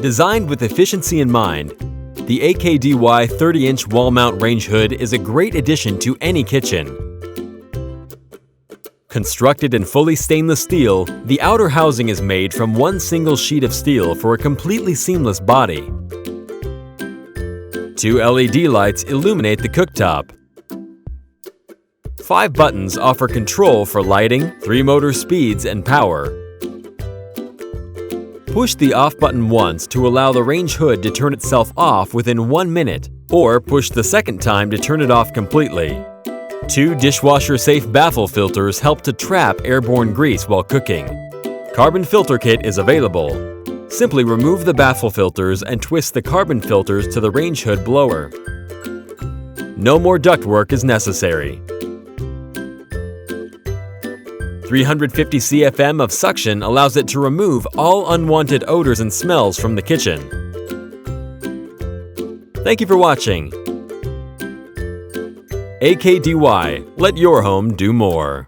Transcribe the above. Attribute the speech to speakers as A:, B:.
A: Designed with efficiency in mind, the AKDY 30-inch wall mount range hood is a great addition to any kitchen. Constructed in fully stainless steel, the outer housing is made from one single sheet of steel for a completely seamless body. 2 LED lights illuminate the cooktop. 5 buttons offer control for lighting, 3 motor speeds, and power. Push the off button once to allow the range hood to turn itself off within 1 minute, or push the second time to turn it off completely. 2 dishwasher-safe baffle filters help to trap airborne grease while cooking. Carbon filter kit is available. Simply remove the baffle filters and twist the carbon filters to the range hood blower. No more ductwork is necessary. 350 CFM of suction allows it to remove all unwanted odors and smells from the kitchen. Thank you for watching. AKDY, let your home do more.